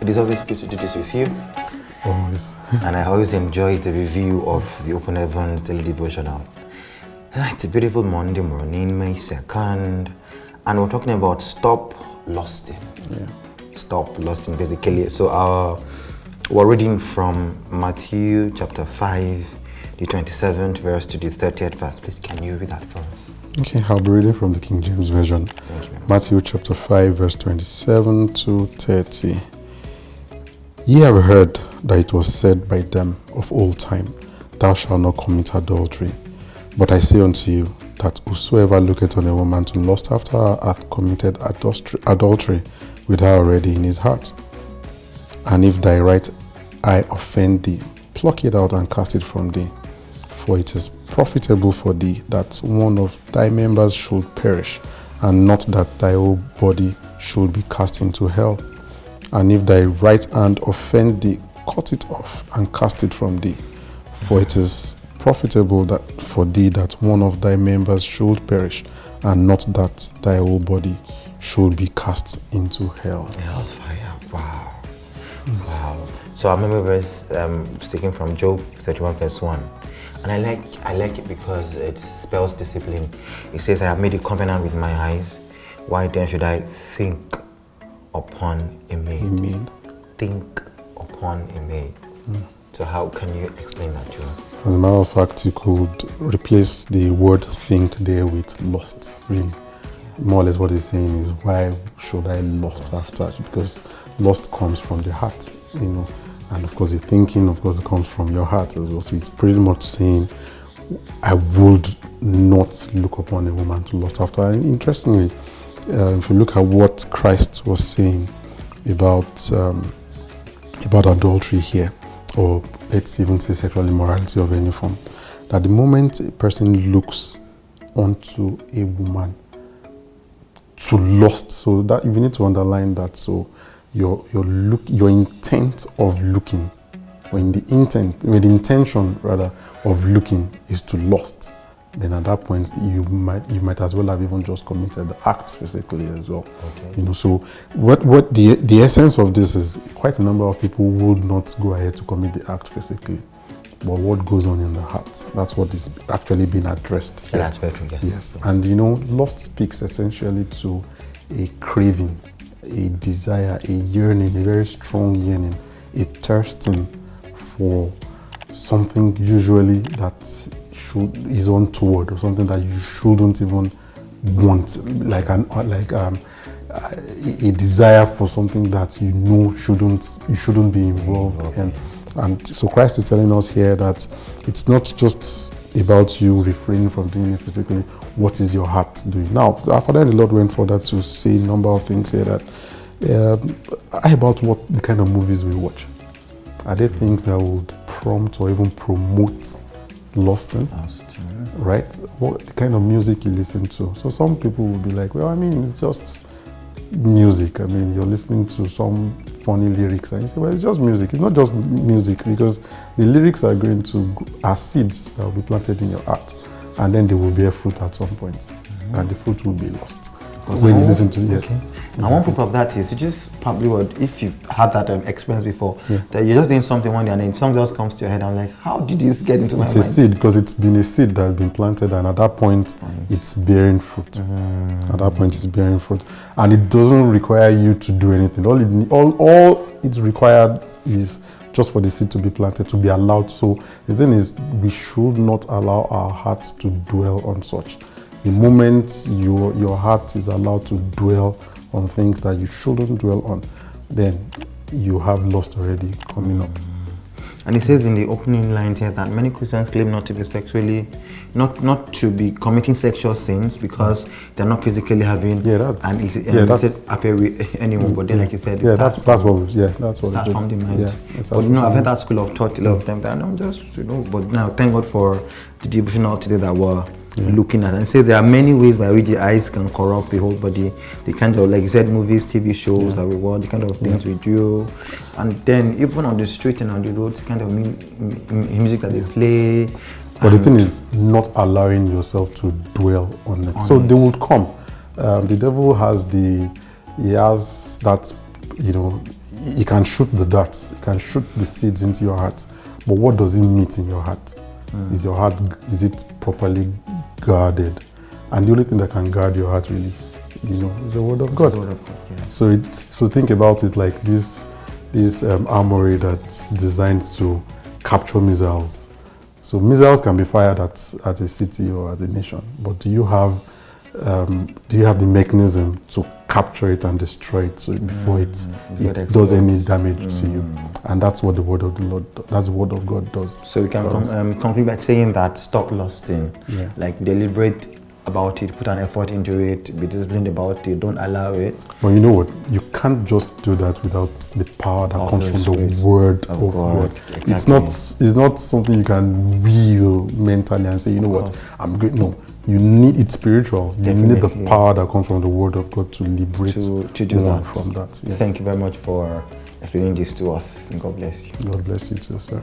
It is always good to do this with you. Always. And I always enjoy the review of the Open Heavens Daily Devotional. It's a beautiful Monday morning, May 2nd, and we're talking about stop lusting. Yeah. Stop lusting, basically. So we're reading from Matthew chapter 5, the 27th verse to the 30th verse. Please, can you read that for us? Okay, I'll be reading from the King James Version. Thank you. Matthew chapter 5, verse 27 to 30. Ye have heard that it was said by them of old time, Thou shalt not commit adultery. But I say unto you, that whosoever looketh on a woman to lust after her hath committed adultery with her already in his heart. And if thy right eye offend thee, pluck it out and cast it from thee. For it is profitable for thee that one of thy members should perish, and not that thy whole body should be cast into hell. And if thy right hand offend thee, cut it off and cast it from thee. For it is profitable that for thee that one of thy members should perish, and not that thy whole body should be cast into hell. Hellfire. Wow. Wow. So I remember verse taken from Job 31 verse 1. And I like it because it spells discipline. It says, I have made a covenant with my eyes. Why then should I think upon a maid? Think upon a maid. So how can you explain that to us? As a matter of fact, you could replace the word think there with lust, really. More or less what he's saying is, why should I lust after? Because lust comes from the heart, and of course the thinking, of course, it comes from your heart as well. So it's pretty much saying, I would not look upon a woman to lust after. And interestingly, if you look at what Christ was saying about adultery here, or let's even say sexual immorality of any form, that the moment a person looks onto a woman to lust, so that you need to underline that. So your intent of looking, or the intention of looking is to lust, then at that point you might as well have even just committed the act physically as well. Okay. So what the essence of this is, quite a number of people would not go ahead to commit the act physically, but what goes on in the heart, that's what is actually being addressed here. Yeah, that's very true. Yes. And lust speaks essentially to a craving, a desire, a yearning, a very strong yearning, a thirsting for something usually that is untoward, or something that you shouldn't even want, like a desire for something that you shouldn't be involved in. And so Christ is telling us here that it's not just about you refraining from doing it physically. What is your heart doing? Now, after that, the Lord went further to say a number of things here that about what the kind of movies we watch. Are there things that would prompt or even promote lusting? Right? What the kind of music you listen to? So some people will be like, well, it's just music. You're listening to some funny lyrics, and you say, well, it's just music. It's not just music, because the lyrics are seeds that will be planted in your heart, and then they will bear fruit at some point, and the fruit will be lost when you listen to it. Yes. Okay. And one proof of that is, you just probably if you had that experience before, that you're just doing something one day and then something else comes to your head. I'm like, how did this get into my mind? It's a seed, because it's been a seed that has been planted, and at that point, it's bearing fruit. At that point, it's bearing fruit, and it doesn't require you to do anything. All it's required is just for the seed to be planted, to be allowed. So the thing is, we should not allow our hearts to dwell on such. The moment your heart is allowed to dwell on things that you shouldn't dwell on, then you have lust already coming up. And it says in the opening line here that many Christians claim not to be not to be committing sexual sins because they're not physically having illicit affair with anyone. But then, like you said, that's what starts from the mind. But I've had that school of thought a lot of times. And I'm just but now thank God for the devotional today that we're looking at, and say there are many ways by which the eyes can corrupt the whole body. The kind of, like you said, movies, TV shows that we watch, the kind of things we do, and then even on the street and on the roads, the kind of music that they play. But the thing is, not allowing yourself to dwell on it. So they would come. The devil has that, it can shoot the darts, it can shoot the seeds into your heart. But what does it meet in your heart? Is your heart, is it properly guarded? And the only thing that can guard your heart really, is the word of God. The word of God, yeah. So think about it like this armory that's designed to capture missiles. So missiles can be fired at a city or at a nation, but do you have the mechanism to capture it and destroy it before it does any damage to you? And that's what the word of the Lord, that's the word of God does. So we can conclude by saying that stop lusting, like deliberate about it, put an effort into it, be disciplined about it, don't allow it. But you know what? You can't just do that without the power that comes from the word of God. Exactly. It's not something you can will mentally and say, you know what, I'm good. No, you need it spiritual. You need the power that comes from the word of God to liberate to do that from that. Yes. Thank you very much for explaining this to us. God bless you. God bless you too, sir.